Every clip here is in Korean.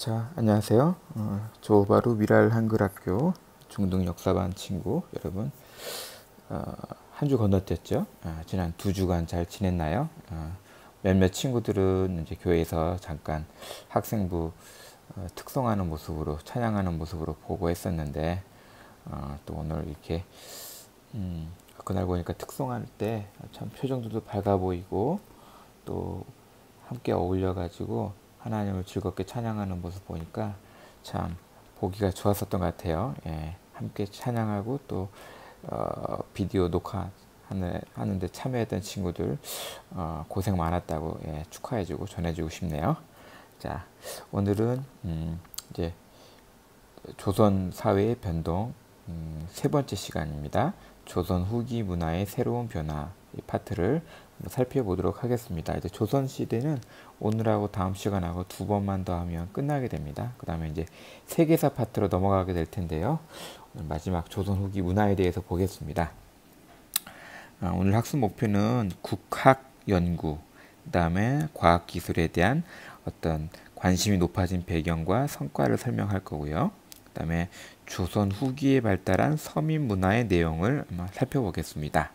자, 안녕하세요. 조바루 미랄 한글학교 중등 역사반 친구 여러분, 한 주 건너뛰었죠? 지난 2주간 잘 지냈나요? 몇몇 친구들은 이제 교회에서 잠깐 학생부 특성하는 모습으로 찬양하는 모습으로 보고 했었는데, 또 오늘 이렇게 그날 보니까 특성할 때 참 표정들도 밝아 보이고 또 함께 어울려가지고 하나님을 즐겁게 찬양하는 모습 보니까 참 보기가 좋았었던 것 같아요. 예, 함께 찬양하고 또 비디오 녹화하는데 참여했던 친구들 고생 많았다고 축하해주고 전해주고 싶네요. 자, 오늘은 이제 조선 사회의 변동 세 번째 시간입니다. 조선 후기 문화의 새로운 변화 이 파트를 살펴보도록 하겠습니다. 이제 조선 시대는 오늘하고 다음 시간하고 2번만 더 하면 끝나게 됩니다. 그 다음에 이제 세계사 파트로 넘어가게 될 텐데요. 오늘 마지막 조선 후기 문화에 대해서 보겠습니다. 오늘 학습 목표는 국학 연구, 그 다음에 과학기술에 대한 어떤 관심이 높아진 배경과 성과를 설명할 거고요. 그 다음에 조선 후기에 발달한 서민 문화의 내용을 한번 살펴보겠습니다.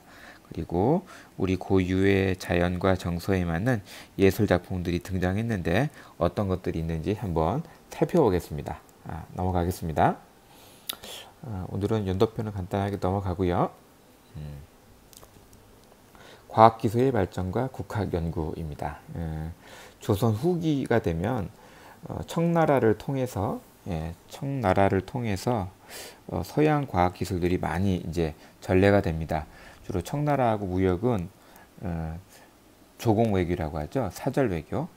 그리고 우리 고유의 자연과 정서에 맞는 예술 작품들이 등장했는데 어떤 것들이 있는지 한번 살펴보겠습니다. 넘어가겠습니다. 오늘은 연도표는 간단하게 넘어가고요. 과학기술의 발전과 국학연구입니다. 조선 후기가 되면 청나라를 통해서 서양 과학기술들이 많이 이제 전래가 됩니다. 주로 청나라하고 무역은 조공 외교라고 하죠. 사절 외교.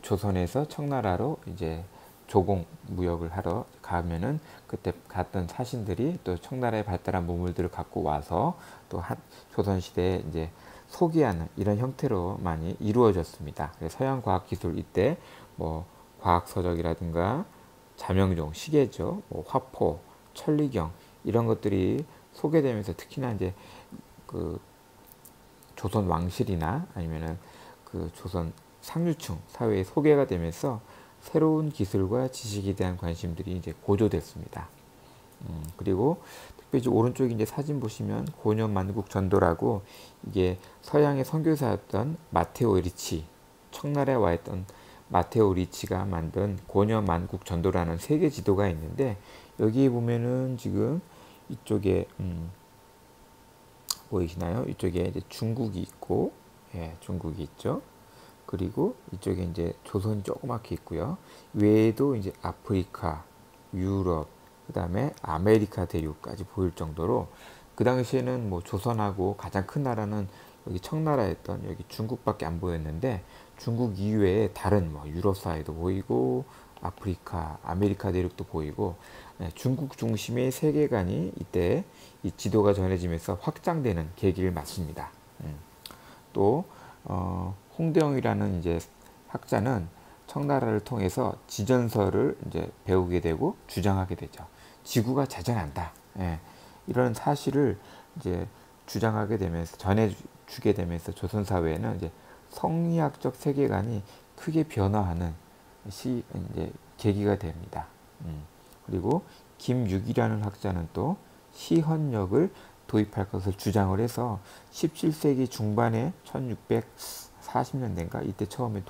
조선에서 청나라로 이제 조공 무역을 하러 가면은 그때 갔던 사신들이 또 청나라에 발달한 문물들을 갖고 와서 또 조선 시대에 이제 소개하는 이런 형태로 많이 이루어졌습니다. 서양 과학 기술 이때 뭐 과학 서적이라든가 자명종, 시계죠, 뭐 화포, 천리경 이런 것들이 소개되면서 특히나 이제 그 조선 왕실이나 아니면은 그 조선 상류층 사회에 소개가 되면서 새로운 기술과 지식에 대한 관심들이 이제 고조됐습니다. 그리고 특별히 오른쪽에 이제 사진 보시면 고년 만국 전도라고 이게 서양의 선교사였던 마테오 리치, 청나라에 와 있던 마테오 리치가 만든 고년 만국 전도라는 세계 지도가 있는데 여기에 보면은 지금 이쪽에 보이시나요? 이쪽에 이제 중국이 있고, 중국이 있죠. 그리고 이쪽에 이제 조선이 조그맣게 있고요. 외에도 이제 아프리카, 유럽, 그 다음에 아메리카 대륙까지 보일 정도로 그 당시에는 뭐 조선하고 가장 큰 나라는 여기 청나라였던 여기 중국밖에 안 보였는데 중국 이외에 다른 뭐 유럽 사회도 보이고 아프리카, 아메리카 대륙도 보이고 중국 중심의 세계관이 이때 이 지도가 전해지면서 확장되는 계기를 맞습니다. 또 홍대영이라는 이제 학자는 청나라를 통해서 지전설을 이제 배우게 되고 주장하게 되죠. 지구가 자전한다. 이런 사실을 이제 주장하게 되면서 전해주게 되면서 조선 사회에는 이제 성리학적 세계관이 크게 변화하는 이제 계기가 됩니다. 그리고 김육이라는 학자는 또 시헌역을 도입할 것을 주장을 해서 17세기 중반에 1640년대인가 이때 처음에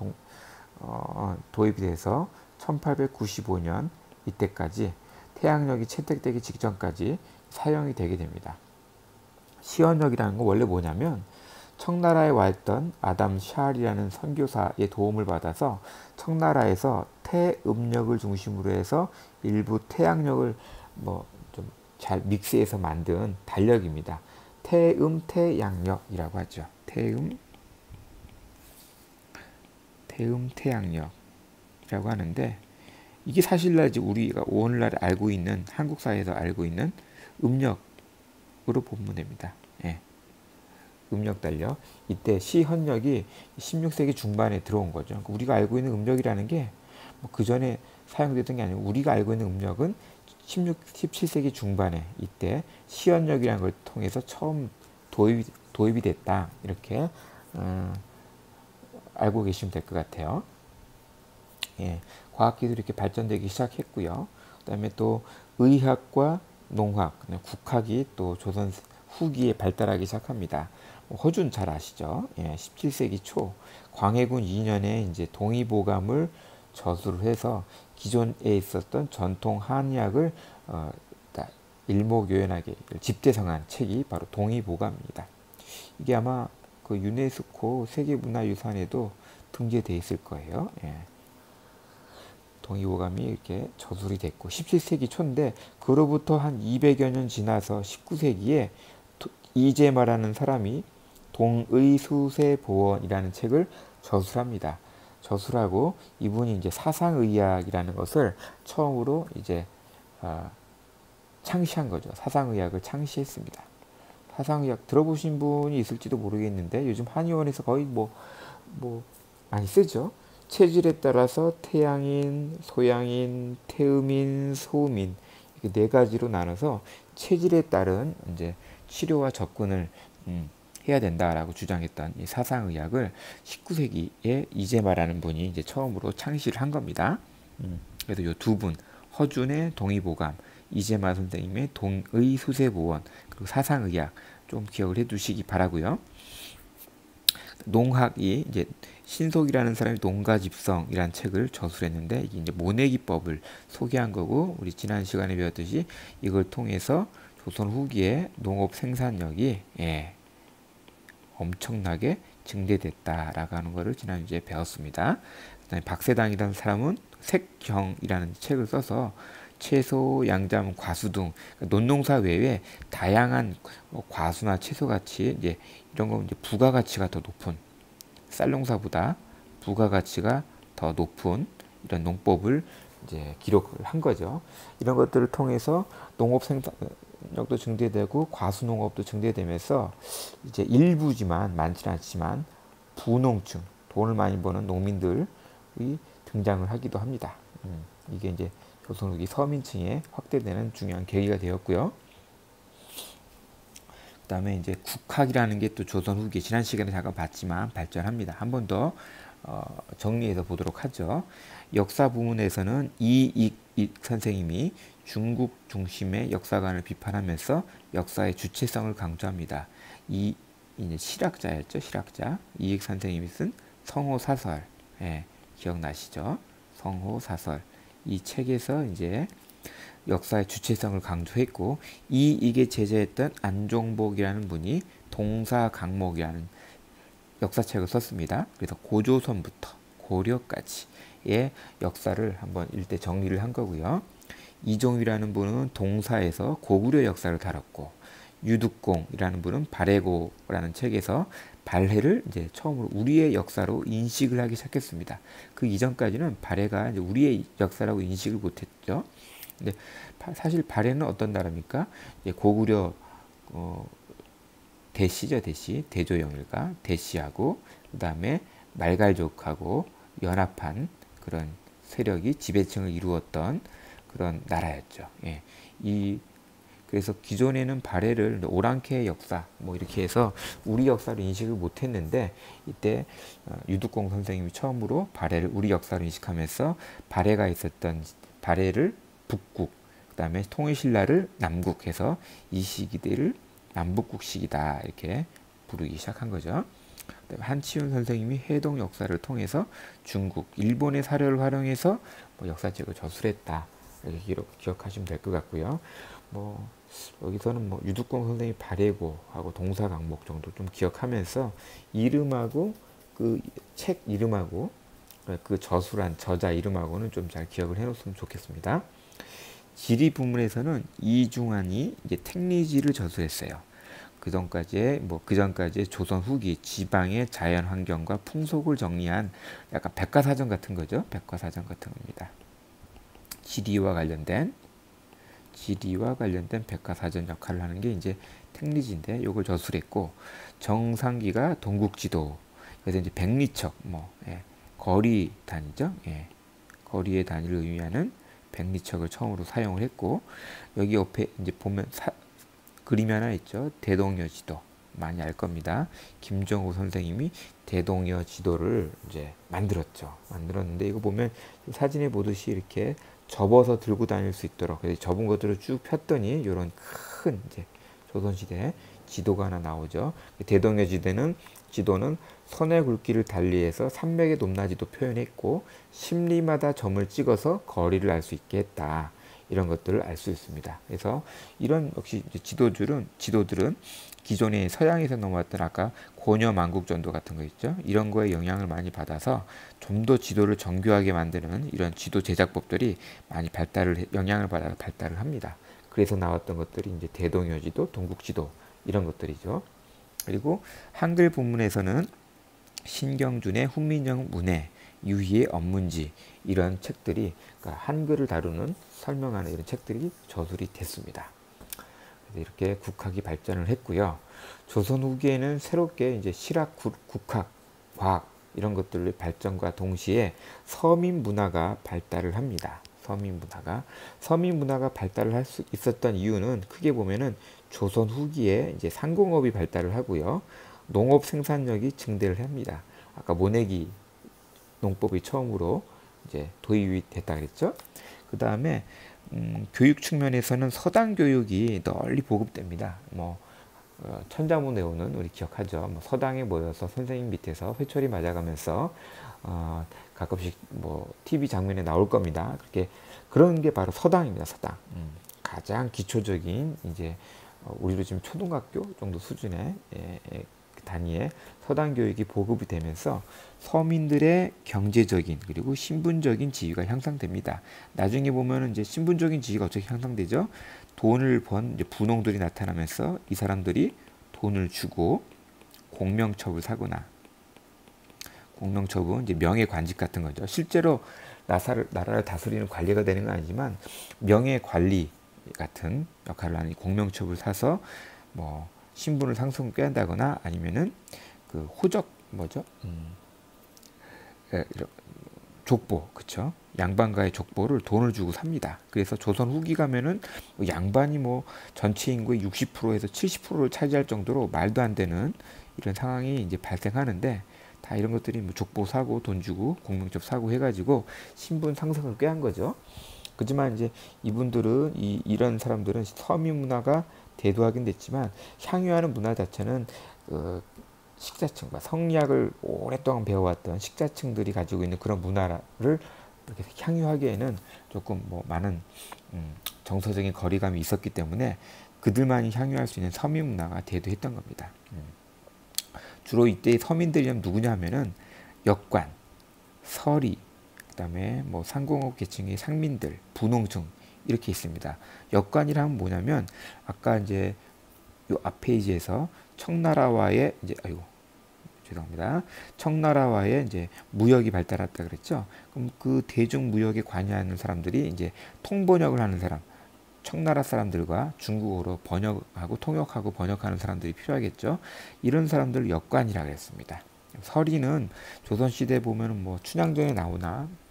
도입이 돼서 1895년 이때까지 태양력이 채택되기 직전까지 사용이 되게 됩니다. 시헌역이라는 건 원래 뭐냐면 청나라에 와 있던 아담 샬이라는 선교사의 도움을 받아서 청나라에서 태음력을 중심으로 해서 일부 태양력을 뭐 좀 잘 믹스해서 만든 달력입니다. 태양력이라고 하죠. 태양력이라고 하는데 이게 사실날 이제 우리가 오늘날 알고 있는 한국 사회에서 알고 있는 음력으로 보면 됩니다. 음력 달력. 이때 시헌력이 16세기 중반에 들어온 거죠. 그러니까 우리가 알고 있는 음력이라는 게 뭐 그 전에 사용되던 게 아니고 우리가 알고 있는 음력은 17세기 중반에 이때 시헌력이라는 걸 통해서 처음 도입이 됐다. 이렇게 알고 계시면 될 것 같아요. 예, 과학기술이 이렇게 발전되기 시작했고요. 그다음에 또 의학과 농학, 국학이 또 조선 후기에 발달하기 시작합니다. 허준 잘 아시죠? 예, 17세기 초 광해군 2년에 이제 동의보감을 저수를 해서 기존에 있었던 전통 한의학을 일목요연하게 집대성한 책이 바로 동의보감입니다. 이게 아마 그 유네스코 세계문화유산에도 등재돼 있을 거예요. 예. 동의보감이 이렇게 저술이 됐고 17세기 초인데 그로부터 한 200여 년 지나서 19세기에 이재마라는 사람이 동의수세보원이라는 책을 저술합니다. 저술하고 이분이 이제 사상의학이라는 것을 처음으로 이제 창시한 거죠. 사상의학을 창시했습니다. 사상의학 들어보신 분이 있을지도 모르겠는데 요즘 한의원에서 거의 뭐 많이 쓰죠. 체질에 따라서 태양인, 소양인, 태음인, 소음인 이렇게 네 가지로 나눠서 체질에 따른 이제 치료와 접근을 해야 된다라고 주장했던 이 사상의학을 19세기에 이재마라는 분이 이제 처음으로 창시를 한 겁니다. 그래서 이 두 분, 허준의 동의보감, 이재마 선생님의 동의수세보원, 그리고 사상의학 좀 기억을 해 두시기 바라고요. 농학이 이제 신속이라는 사람이 농가집성이라는 책을 저술했는데 이게 이제 모내기법을 소개한 거고 우리 지난 시간에 배웠듯이 이걸 통해서 조선 후기에 농업 생산력이 엄청나게 증대됐다라고 하는 것을 지난주에 배웠습니다. 그다음에 박세당이라는 사람은 색경이라는 책을 써서 채소, 양잠, 과수 등 논농사 외에 다양한 과수나 채소 같이 이제 이런 거 이제 부가가치가 더 높은 쌀농사보다 부가가치가 더 높은 이런 농법을 이제 기록을 한 거죠. 이런 것들을 통해서 농업 생산력도 증대되고 과수 농업도 증대되면서 이제 일부지만 많지는 않지만 부농층, 돈을 많이 버는 농민들이 등장을 하기도 합니다. 이게 이제 조선 후기 서민층에 확대되는 중요한 계기가 되었고요. 그다음에 이제 국학이라는 게 또 조선 후기 지난 시간에 잠깐 봤지만 발전합니다. 한 번 더 정리해서 보도록 하죠. 역사 부문에서는 이익 선생님이 중국 중심의 역사관을 비판하면서 역사의 주체성을 강조합니다. 이 이제 실학자였죠, 실학자. 이익 선생님이 쓴 성호사설, 기억나시죠? 성호사설. 이 책에서 이제 역사의 주체성을 강조했고 이익에 제재했던 안종복이라는 분이 동사강목이라는 역사책을 썼습니다. 그래서 고조선부터 고려까지의 역사를 한번 일대 정리를 한 거고요. 이종이라는 분은 동사에서 고구려 역사를 다뤘고 유득공이라는 분은 발해고라는 책에서 발해를 이제 처음으로 우리의 역사로 인식을 하기 시작했습니다. 그 이전까지는 발해가 이제 우리의 역사라고 인식을 못했죠. 근데 사실 발해는 어떤 나라입니까? 이제 고구려 대시죠, 대시 대조영일가 대시하고 그 다음에 말갈족하고 연합한 그런 세력이 지배층을 이루었던 그런 나라였죠. 그래서 기존에는 발해를 오랑캐의 역사 뭐 이렇게 해서 우리 역사로 인식을 못했는데 이때 유득공 선생님이 처음으로 발해를 우리 역사로 인식하면서 발해가 있었던 발해를 북국 그다음에 통일신라를 남국해서 이 시기들을 남북국 시기다 이렇게 부르기 시작한 거죠. 한치훈 선생님이 해동 역사를 통해서 중국, 일본의 사료를 활용해서 뭐 역사책을 저술했다 이렇게 기억하시면 될 것 같고요. 뭐 여기서는 뭐 유득공 선생님 발해고하고 동사강목 정도 좀 기억하면서 이름하고 그 책 이름하고 그 저술한 저자 이름하고는 좀 잘 기억을 해놓으면 좋겠습니다. 지리 부문에서는 이중환이 이제 택리지를 저술했어요. 그 전까지의 조선 후기 지방의 자연 환경과 풍속을 정리한 약간 백과사전 같은 거죠. 백과사전 같은 겁니다. 지리와 관련된 백과사전 역할을 하는 게 이제 택리지인데 이걸 저술했고 정상기가 동국지도 그래서 이제 백리척 거리 단위죠. 거리의 단위를 의미하는 백리척을 처음으로 사용을 했고 여기 옆에 이제 보면 그림이 하나 있죠. 대동여지도 많이 알 겁니다. 김정우 선생님이 대동여 지도를 이제 만들었죠. 만들었는데 이거 보면 사진에 보듯이 이렇게 접어서 들고 다닐 수 있도록, 그래서 접은 것들을 쭉 폈더니 이런 큰 이제 조선시대 지도가 하나 나오죠. 대동여 지도는 선의 굵기를 달리해서 산맥의 높낮이도 표현했고 심리마다 점을 찍어서 거리를 알 수 있게 했다. 이런 것들을 알 수 있습니다. 그래서 이런 역시 지도들은 기존의 서양에서 넘어왔던 아까 고려 만국전도 같은 거 있죠. 이런 거에 영향을 많이 받아서 좀 더 지도를 정교하게 만드는 이런 지도 제작법들이 많이 영향을 받아서 발달을 합니다. 그래서 나왔던 것들이 이제 대동여지도, 동국지도 이런 것들이죠. 그리고 한글 본문에서는 신경준의 훈민정 문해, 유희의 업문지 이런 책들이, 그러니까 한글을 다루는 설명하는 이런 책들이 저술이 됐습니다. 이렇게 국학이 발전을 했고요. 조선 후기에는 새롭게 이제 실학, 국학, 과학 이런 것들의 발전과 동시에 서민 문화가 발달을 합니다. 서민 문화가 발달을 할 수 있었던 이유는 크게 보면은 조선 후기에 이제 상공업이 발달을 하고요. 농업 생산력이 증대를 합니다. 아까 모내기 농법이 처음으로 이제 도입이 됐다 그랬죠. 그 다음에 교육 측면에서는 서당 교육이 널리 보급됩니다. 천자문 외우는 우리 기억하죠. 서당에 모여서 선생님 밑에서 회초리 맞아가면서 가끔씩 TV 장면에 나올 겁니다. 그런 게 바로 서당입니다. 서당. 가장 기초적인 이제 우리로 지금 초등학교 정도 수준의 단위의 서당 교육이 보급이 되면서 서민들의 경제적인 그리고 신분적인 지위가 향상됩니다. 나중에 보면은 이제 신분적인 지위가 어떻게 향상되죠? 돈을 번 이제 분홍들이 나타나면서 이 사람들이 돈을 주고 공명첩을 사거나, 공명첩은 이제 명예 관직 같은 거죠. 실제로 나라를 다스리는 관리가 되는 건 아니지만 명예 관리 같은 역할을 하는 공명첩을 사서 신분을 상승한다거나 아니면은 그 호적 족보, 그쵸? 양반가의 족보를 돈을 주고 삽니다. 그래서 조선 후기 가면은 양반이 전체 인구의 60%에서 70%를 차지할 정도로 말도 안 되는 이런 상황이 이제 발생하는데, 다 이런 것들이 족보 사고 돈 주고 공명첩 사고 해가지고 신분 상승을 꾀한 거죠. 그렇지만 이제 이분들은 이런 사람들은 서민 문화가 대두하긴 됐지만 향유하는 문화 자체는 식자층과 성리학을 오랫동안 배워왔던 식자층들이 가지고 있는 그런 문화를 이렇게 향유하기에는 조금 많은 정서적인 거리감이 있었기 때문에 그들만이 향유할 수 있는 서민 문화가 대두했던 겁니다. 주로 이때 서민들이 누구냐 하면은 역관, 서리, 그다음에 상공업 계층의 상민들, 분홍층 이렇게 있습니다. 역관이란 뭐냐면 아까 이제 요 앞 페이지에서 청나라와의 이제 청나라와의 이제 무역이 발달했다 그랬죠. 그럼 그 대중 무역에 관여하는 사람들이 이제 통번역을 하는 사람, 청나라 사람들과 중국어로 번역하고 통역하고 번역하는 사람들이 필요하겠죠. 이런 사람들 역관이라고 했습니다. 서리는 조선시대 보면은 춘향전에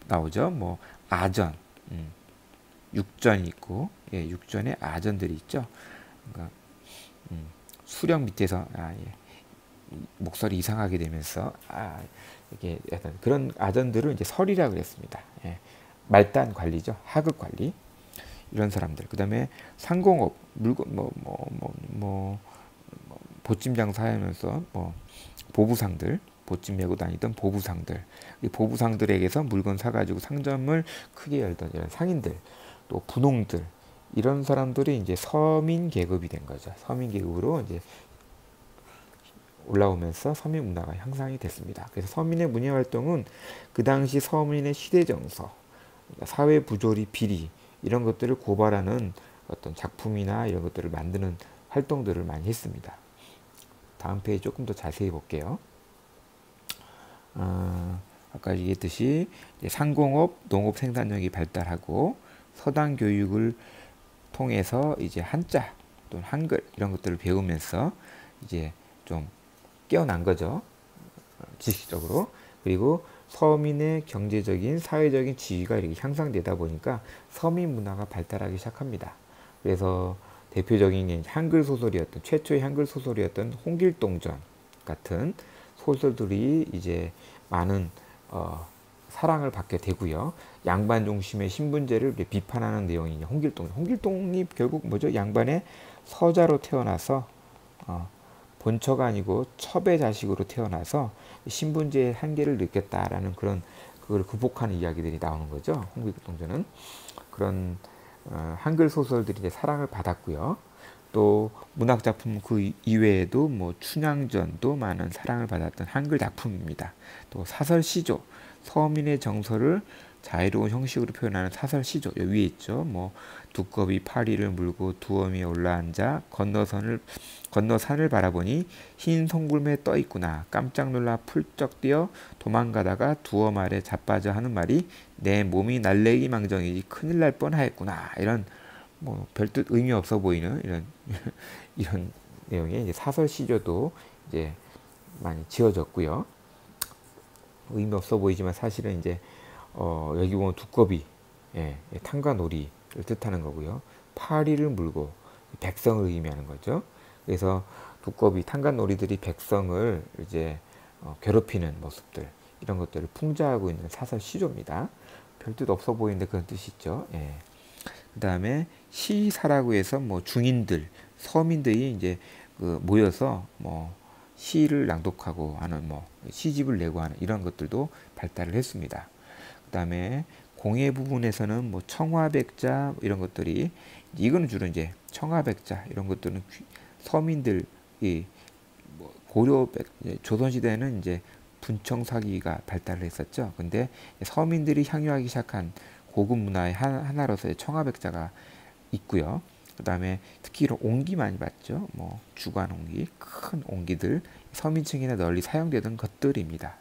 나오죠. 아전, 육전이 있고, 육전에 아전들이 있죠. 그러니까 수령 밑에서 목소리 이상하게 되면서 이렇게 약간 그런 아전들을 이제 설이라고 그랬습니다. 말단 관리죠. 하급 관리 이런 사람들. 그다음에 상공업 물건 보찜 장사하면서 보부상들, 보찜 메고 다니던 보부상들, 이 보부상들에게서 물건 사가지고 상점을 크게 열던 이런 상인들, 또 분홍들 이런 사람들이 이제 서민 계급이 된 거죠. 서민 계급으로 이제 올라오면서 서민 문화가 향상이 됐습니다. 그래서 서민의 문예 활동은 그 당시 서민의 시대 정서, 사회 부조리 비리 이런 것들을 고발하는 어떤 작품이나 이런 것들을 만드는 활동들을 많이 했습니다. 다음 페이지 조금 더 자세히 볼게요. 아까 얘기했듯이 상공업, 농업 생산력이 발달하고 서당 교육을 통해서 이제 한자 또는 한글 이런 것들을 배우면서 이제 좀 깨어난 거죠. 지식적으로. 그리고 서민의 경제적인, 사회적인 지위가 이렇게 향상되다 보니까 서민 문화가 발달하기 시작합니다. 그래서 대표적인 게 한글 소설이었던 최초의 한글 소설이었던 홍길동전 같은 소설들이 이제 많은 사랑을 받게 되고요. 양반 중심의 신분제를 비판하는 내용이 홍길동이 결국 뭐죠? 양반의 서자로 태어나서 본처가 아니고 첩의 자식으로 태어나서 신분제의 한계를 느꼈다라는 그걸 극복하는 이야기들이 나오는 거죠. 홍길동전은 그런 한글 소설들이 이제 사랑을 받았고요. 또 문학 작품 그 이외에도 뭐 춘향전도 많은 사랑을 받았던 한글 작품입니다. 또 사설 시조, 서민의 정서를 자유로운 형식으로 표현하는 사설 시조 여기 위에 있죠. 뭐 두꺼비 파리를 물고 두어미에 올라앉아 건너 산을 바라보니 흰 송골매에 떠 있구나. 깜짝 놀라 풀쩍 뛰어 도망가다가 두어 말에 자빠져 하는 말이 내 몸이 날래기 망정이지 큰일 날 뻔하였구나. 이런 뭐 별뜻 의미 없어 보이는 이런 내용의 이제 사설 시조도 이제 많이 지어졌고요. 의미 없어 보이지만 사실은 이제 여기 보면 두꺼비, 탕과놀이를 뜻하는 거고요. 파리를 물고 백성을 의미하는 거죠. 그래서 두꺼비, 탕과놀이들이 백성을 이제 괴롭히는 모습들 이런 것들을 풍자하고 있는 사설 시조입니다. 별뜻 없어 보이는데 그런 뜻이 있죠. 그 다음에 시사라고 해서 뭐 중인들, 서민들이 이제 모여서 뭐 시를 낭독하고 하는 뭐 시집을 내고 하는 이런 것들도 발달을 했습니다. 그 다음에 공예 부분에서는 뭐 청화백자 이런 것들이 이거는 주로 이제 청화백자 이런 것들은 서민들이 뭐 조선시대에는 이제 분청사기가 발달을 했었죠. 근데 서민들이 향유하기 시작한 고급 문화의 하나로서의 청화백자가 있고요. 그 다음에 특히 이런 옹기 많이 봤죠. 뭐 주관 옹기, 큰 옹기들 서민층이나 널리 사용되던 것들입니다.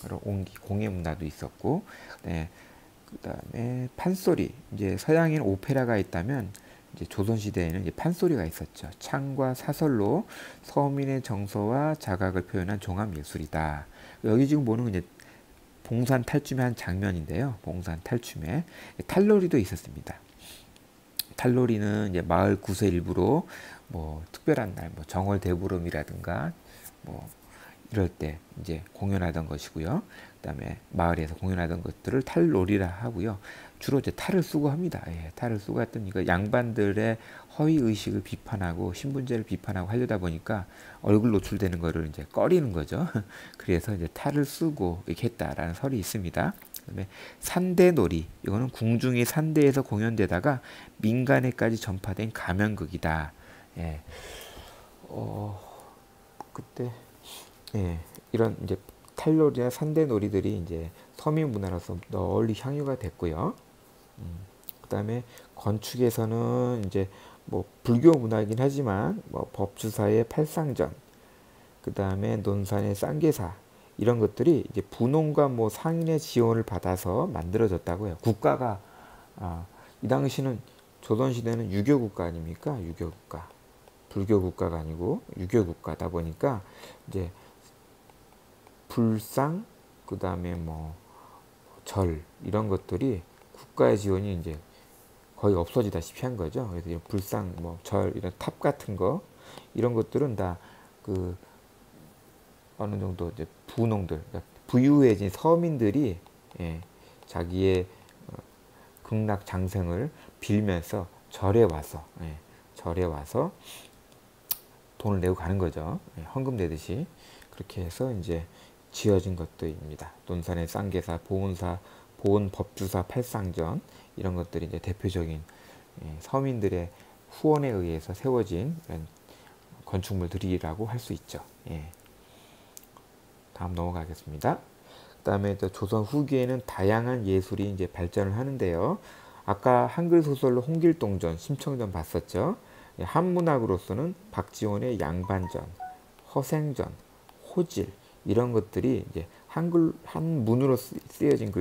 그런 옹기, 공예 문화도 있었고, 그 다음에 판소리. 이제 서양에는 오페라가 있다면 이제 조선 시대에는 이제 판소리가 있었죠. 창과 사설로 서민의 정서와 자각을 표현한 종합 예술이다. 여기 지금 보는 이제 봉산 탈춤의 한 장면인데요. 봉산 탈춤에 탈놀이도 있었습니다. 탈놀이는 이제 마을 구세 일부로 뭐 특별한 날, 뭐 정월 대보름이라든가 뭐 이럴 때 이제 공연하던 것이고요. 그다음에 마을에서 공연하던 것들을 탈놀이라 하고요. 주로 이제 탈을 쓰고 합니다. 탈을 쓰고 했던 이거 양반들의 허위 의식을 비판하고 신분제를 비판하고 하려다 보니까 얼굴 노출되는 거를 이제 꺼리는 거죠. 그래서 이제 탈을 쓰고 이렇게 했다라는 설이 있습니다. 그다음에 산대놀이 이거는 궁중의 산대에서 공연되다가 민간에까지 전파된 가면극이다. 그때 이런 이제 탈놀이나 산대놀이들이 이제 서민 문화로서 널리 향유가 됐고요. 그다음에 건축에서는 이제 뭐 불교 문화이긴 하지만 뭐 법주사의 팔상전, 그다음에 논산의 쌍계사 이런 것들이 이제 분홍과 뭐 상인의 지원을 받아서 만들어졌다고 해요. 국가가 이 당시는 조선 시대는 유교 국가 아닙니까? 유교 국가. 불교 국가가 아니고 유교 국가다 보니까 이제 불상 그다음에 뭐 절 이런 것들이 국가의 지원이 이제 거의 없어지다시피 한 거죠. 그래서 불상 뭐 절 이런 탑 같은 거 이런 것들은 다 그 어느 정도 이제 부농들 그러니까 부유해진 서민들이 자기의 극락 장생을 빌면서 절에 와서 돈을 내고 가는 거죠. 헌금 내듯이 그렇게 해서 이제 지어진 것들입니다. 논산의 쌍계사, 보은 법주사 팔상전 이런 것들이 이제 대표적인 서민들의 후원에 의해서 세워진 이런 건축물들이라고 할 수 있죠. 다음 넘어가겠습니다. 그다음에 또 조선 후기에는 다양한 예술이 이제 발전을 하는데요. 아까 한글 소설로 홍길동전, 심청전 봤었죠. 한문학으로서는 박지원의 양반전, 허생전, 호질 이런 것들이 이제 한문으로 쓰여진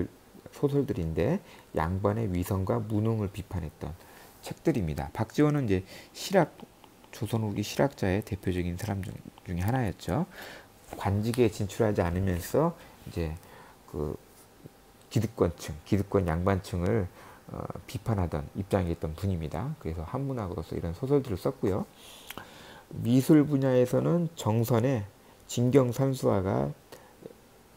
소설들인데 양반의 위선과 무능을 비판했던 책들입니다. 박지원은 이제 조선 후기 실학자의 대표적인 사람 중에 하나였죠. 관직에 진출하지 않으면서 이제 그 기득권 양반층을 비판하던 입장에 있던 분입니다. 그래서 한문학으로서 이런 소설들을 썼고요. 미술 분야에서는 정선의 진경산수화가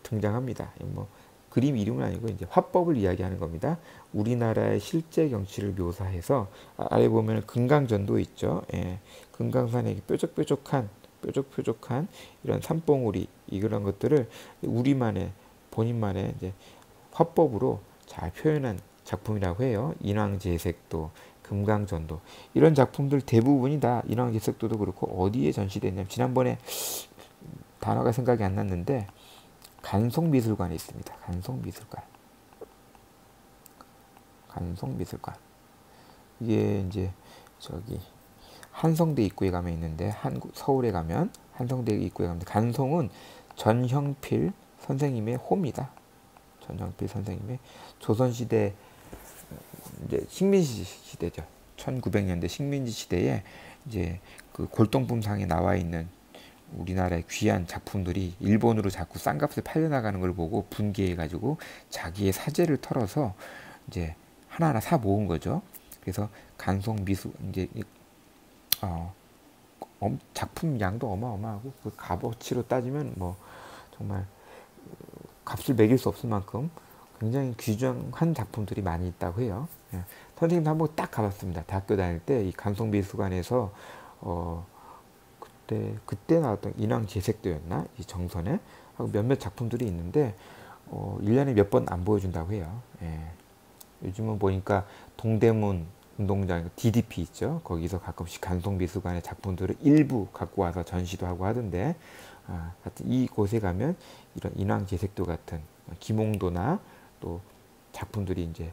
등장합니다. 뭐 그림 이름은 아니고 이제 화법을 이야기하는 겁니다. 우리나라의 실제 경치를 묘사해서 아래 보면 금강전도 있죠. 예, 금강산의 뾰족뾰족한 이런 산봉우리 이런 것들을 우리만의 본인만의 이제 화법으로 잘 표현한 작품이라고 해요. 인왕제색도, 금강전도 이런 작품들 대부분이 다 인왕제색도도 그렇고 어디에 전시됐냐면 지난번에 단어가 생각이 안 났는데 간송미술관에 있습니다. 간송미술관. 이게 이제 저기 한성대 입구에 가면 있는데 서울에 가면 한성대 입구에 가면 간송은 전형필 선생님의 호입니다. 전형필 선생님의 조선시대 이제 식민지 시대죠. 1900년대 식민지 시대에 이제 그 골동품상에 나와 있는 우리나라의 귀한 작품들이 일본으로 자꾸 싼 값에 팔려나가는 걸 보고 분개해가지고 자기의 사재를 털어서 이제 하나하나 사 모은 거죠. 그래서 간송 미술 이제 작품 양도 어마어마하고 그 값어치로 따지면 뭐 정말 값을 매길 수 없을 만큼 굉장히 귀중한 작품들이 많이 있다고 해요. 예. 선생님도 한번 딱 가봤습니다. 대학교 다닐 때 이 간송미술관에서 그때 나왔던 인왕제색도였나 이 정선에 하고 몇몇 작품들이 있는데 1년에 몇 번 안 보여준다고 해요. 예. 요즘은 보니까 동대문 운동장 DDP 있죠. 거기서 가끔씩 간송미술관의 작품들을 일부 갖고 와서 전시도 하고 하던데 하여튼 이곳에 가면 이런 인왕제색도 같은 김홍도나 또 작품들이 이제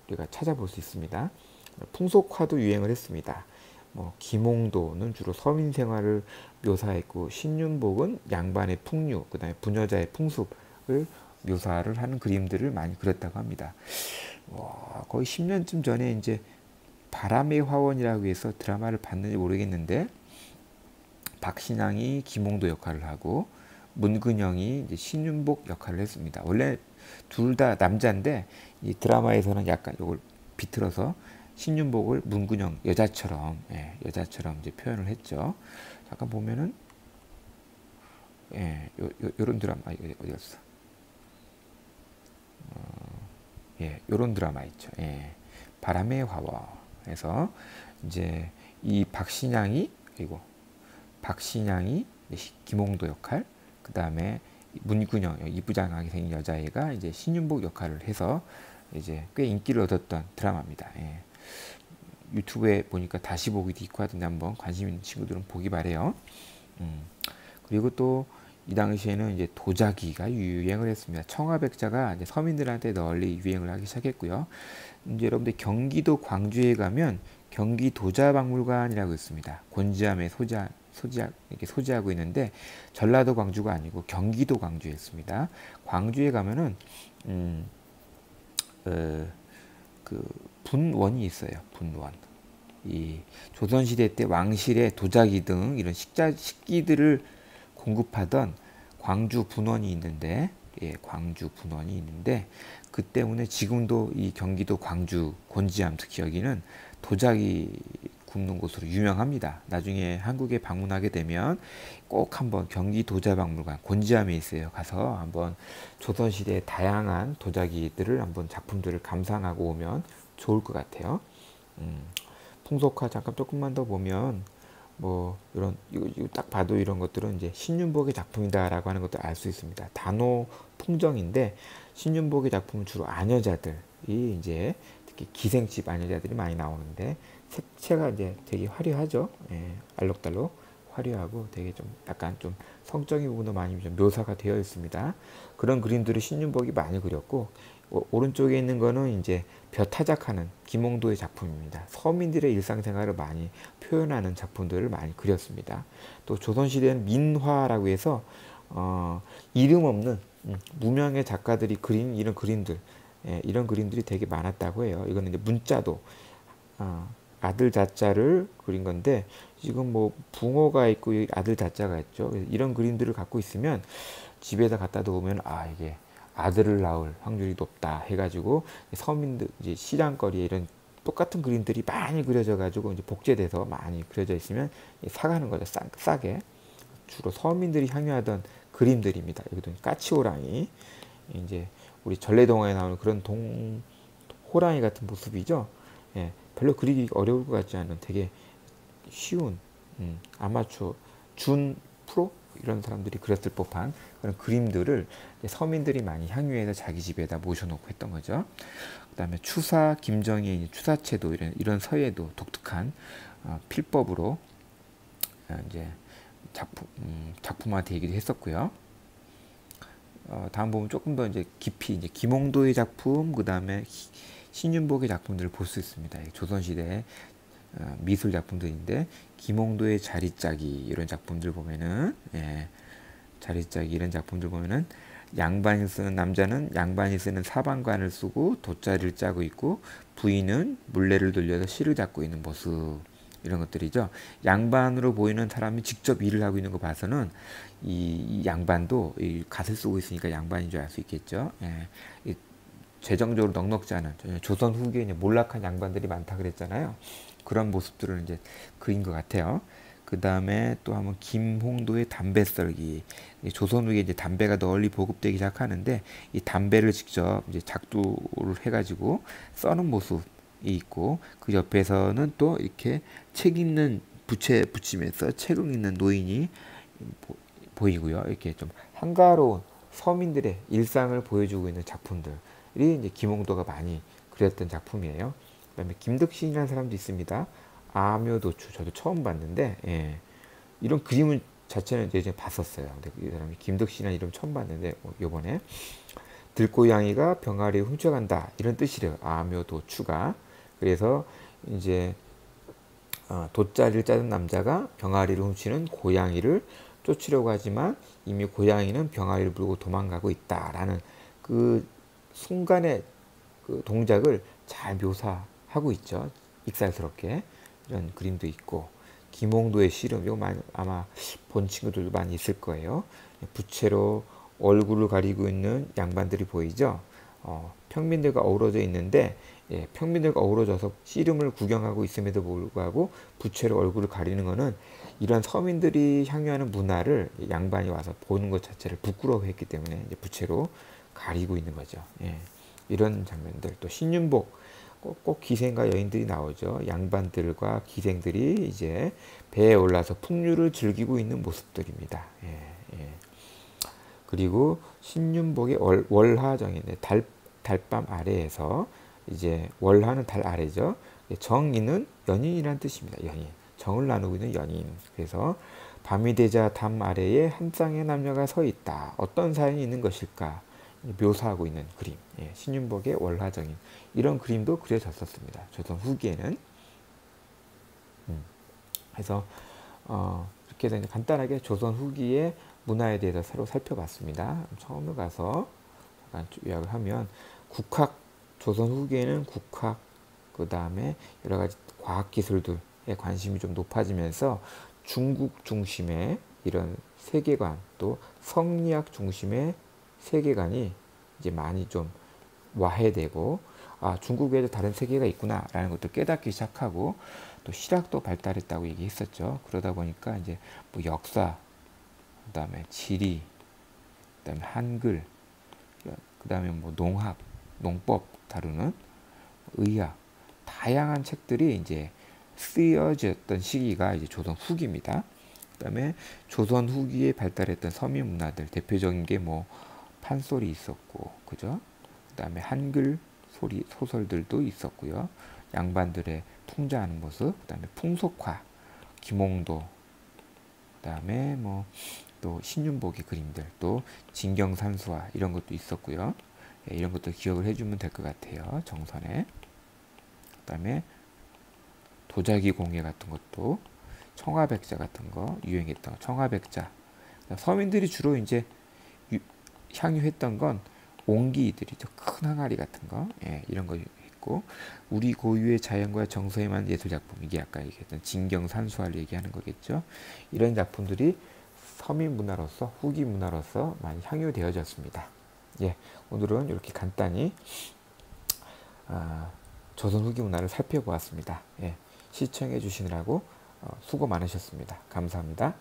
우리가 찾아볼 수 있습니다. 풍속화도 유행을 했습니다. 뭐 김홍도는 주로 서민 생활을 묘사했고 신윤복은 양반의 풍류, 그다음에 부녀자의 풍습을 묘사를 하는 그림들을 많이 그렸다고 합니다. 거의 10년쯤 전에 이제 바람의 화원이라고 해서 드라마를 봤는지 모르겠는데 박신양이 김홍도 역할을 하고 문근영이 이제 신윤복 역할을 했습니다. 원래 둘 다 남자인데 이 드라마에서는 약간 이걸 비틀어서 신윤복을 문근영 여자처럼 이제 표현을 했죠. 잠깐 보면은 요런 드라마 어디 갔어? 요런 드라마 있죠. 바람의 화원에서 이제 이 박신양이 김홍도 역할, 그 다음에 문근영 이부장하게 생긴 여자애가 이제 신윤복 역할을 해서 이제 꽤 인기를 얻었던 드라마입니다. 유튜브에 보니까 다시 보기도 있고 하던데 한번 관심 있는 친구들은 보기 바래요. 그리고 또 이 당시에는 이제 도자기가 유행을 했습니다. 청아백자가 이제 서민들한테 널리 유행을 하기 시작했고요. 이제 여러분들 경기도 광주에 가면 경기 도자박물관이라고 있습니다. 곤지암에 이렇게 소지하고 있는데 전라도 광주가 아니고 경기도 광주에 있습니다. 광주에 가면은 그 분원이 있어요. 분원. 이 조선시대 때 왕실의 도자기 등 이런 식기들을 공급하던 광주 분원이 있는데, 광주 분원이 있는데 그 때문에 지금도 이 경기도 광주 곤지암 특히 여기는 도자기 굽는 곳으로 유명합니다. 나중에 한국에 방문하게 되면 꼭 한번 경기 도자박물관 곤지암에 있어요. 가서 한번 조선시대의 다양한 도자기들을 한번 작품들을 감상하고 오면 좋을 것 같아요. 풍속화 잠깐 조금만 더 보면 뭐 이거 딱 봐도 이런 것들은 이제 신윤복의 작품이다라고 하는 것도 알 수 있습니다. 단호 풍정인데 신윤복의 작품은 주로 아녀자들이 이제 특히 기생집 아녀자들이 많이 나오는데 색채가 이제 되게 화려하죠. 알록달록 화려하고 되게 좀 약간 좀 성적인 부분도 많이 좀 묘사가 되어 있습니다. 그런 그림들을 신윤복이 많이 그렸고 오른쪽에 있는 거는 이제 벼타작하는 김홍도의 작품입니다. 서민들의 일상생활을 많이 표현하는 작품들을 많이 그렸습니다. 또 조선시대는 민화라고 해서 이름 없는 무명의 작가들이 그린 이런 그림들, 이런 그림들이 되게 많았다고 해요. 이거는 이제 문자도 아들 자자를 그린 건데 지금 뭐 붕어가 있고 아들 자자가 있죠. 이런 그림들을 갖고 있으면 집에다 갖다 놓으면 이게 아들을 낳을 확률이 높다 해가지고 서민들 이제 시장거리에 이런 똑같은 그림들이 많이 그려져 가지고 이제 복제돼서 많이 그려져 있으면 사가는 거죠. 싸게. 주로 서민들이 향유하던 그림들입니다. 이것도 까치호랑이, 이제 우리 전래동화에 나오는 그런 호랑이 같은 모습이죠. 예, 별로 그리기 어려울 것 같지 않은 되게 쉬운 아마추어 준 프로 이런 사람들이 그렸을 법한 그런 그림들을 서민들이 많이 향유해서 자기 집에다 모셔놓고 했던 거죠. 그다음에 추사 김정희의 추사체도 이런 서예도 독특한 필법으로 이제 작품화되기도 했었고요. 다음 보면 조금 더 이제 깊이 이제 김홍도의 작품, 그 다음에 신윤복의 작품들을 볼 수 있습니다. 조선시대 미술 작품들인데 김홍도의 자리짜기 이런 작품들 보면은 자리짜기 이런 작품들 보면은 양반이 쓰는 남자는 양반이 쓰는 사방관을 쓰고 돗자리를 짜고 있고 부인은 물레를 돌려서 실을 잡고 있는 모습 이런 것들이죠. 양반으로 보이는 사람이 직접 일을 하고 있는 거 봐서는 이 양반도 이 갓을 쓰고 있으니까 양반인 줄 알 수 있겠죠. 재정적으로 넉넉지 않은 조선 후기에 몰락한 양반들이 많다 그랬잖아요. 그런 모습들을 이제 그린 것 같아요. 그 다음에 또 한번 김홍도의 담배 썰기. 조선 후기에 이제 담배가 널리 보급되기 시작하는데 이 담배를 직접 이제 작두를 해가지고 써는 모습이 있고 그 옆에서는 또 이렇게 책 읽는 부채 붙이면서 책을 읽는 노인이 보이고요. 이렇게 좀 한가로운 서민들의 일상을 보여주고 있는 작품들이 이제 김홍도가 많이 그렸던 작품이에요. 그다음에 김덕신이라는 사람도 있습니다. 아묘도추 저도 처음 봤는데 이런 그림은 자체는 이제 봤었어요. 근데 이 사람이 김덕신이라는 이름 처음 봤는데 요번에 들고양이가 병아리를 훔쳐간다 이런 뜻이래요. 아묘도추가. 그래서 이제 돗자리를 짜는 남자가 병아리를 훔치는 고양이를 쫓으려고 하지만 이미 고양이는 병아리를 물고 도망가고 있다라는 그 순간의 그 동작을 잘 묘사하고 있죠. 익살스럽게. 이런 그림도 있고 김홍도의 씨름 이거 아마 본 친구들도 많이 있을 거예요. 부채로 얼굴을 가리고 있는 양반들이 보이죠. 평민들과 어우러져 있는데 평민들과 어우러져서 씨름을 구경하고 있음에도 불구하고 부채로 얼굴을 가리는 것은 이런 서민들이 향유하는 문화를 양반이 와서 보는 것 자체를 부끄러워했기 때문에 이제 부채로 가리고 있는 거죠. 이런 장면들. 또 신윤복 꼭 기생과 여인들이 나오죠. 양반들과 기생들이 이제 배에 올라서 풍류를 즐기고 있는 모습들입니다. 그리고 신윤복의 월하정인데 달밤 아래에서 이제 월하는 달 아래죠. 정인은 연인이란 뜻입니다. 연인. 정을 나누고 있는 연인. 그래서 밤이 되자 담 아래에 한 쌍의 남녀가 서 있다. 어떤 사연이 있는 것일까? 묘사하고 있는 그림. 신윤복의 월하정인. 이런 그림도 그려졌었습니다. 조선 후기에는. 그래서 이렇게 해서 간단하게 조선 후기의 문화에 대해서 새로 살펴봤습니다. 처음에 가서 잠깐 요약을 하면 조선 후기에는 국학, 그 다음에 여러 가지 과학기술들에 관심이 좀 높아지면서 중국 중심의 이런 세계관, 또 성리학 중심의 세계관이 이제 많이 좀 와해되고 중국 외에도 다른 세계가 있구나라는 것도 깨닫기 시작하고 또 실학도 발달했다고 얘기했었죠. 그러다 보니까 이제 뭐 역사, 그다음에 지리, 그다음에 한글, 그다음에 뭐 농학, 농법 다루는 의학, 다양한 책들이 이제 쓰여졌던 시기가 이제 조선 후기입니다. 그다음에 조선 후기에 발달했던 서민 문화들 대표적인 게 뭐 판소리 있었고, 그죠? 그다음에 한글 소설들도 있었고요. 양반들의 풍자하는 모습, 그다음에 풍속화, 김홍도, 그다음에 뭐 또 신윤복의 그림들, 또 진경산수화 이런 것도 있었고요. 이런 것도 기억을 해주면 될 것 같아요. 정선에. 그다음에 도자기 공예 같은 것도 청화백자 같은 거 유행했던 청화백자. 서민들이 주로 이제 향유했던 건 옹기들이죠. 큰 항아리 같은 거, 이런 거 했고, 우리 고유의 자연과 정서에만 예술 작품, 이게 아까 얘기했던 진경산수화를 얘기하는 거겠죠. 이런 작품들이 서민 문화로서 후기 문화로서 많이 향유되어졌습니다. 예, 오늘은 이렇게 간단히 조선 후기 문화를 살펴보았습니다. 예, 시청해 주시느라고 수고 많으셨습니다. 감사합니다.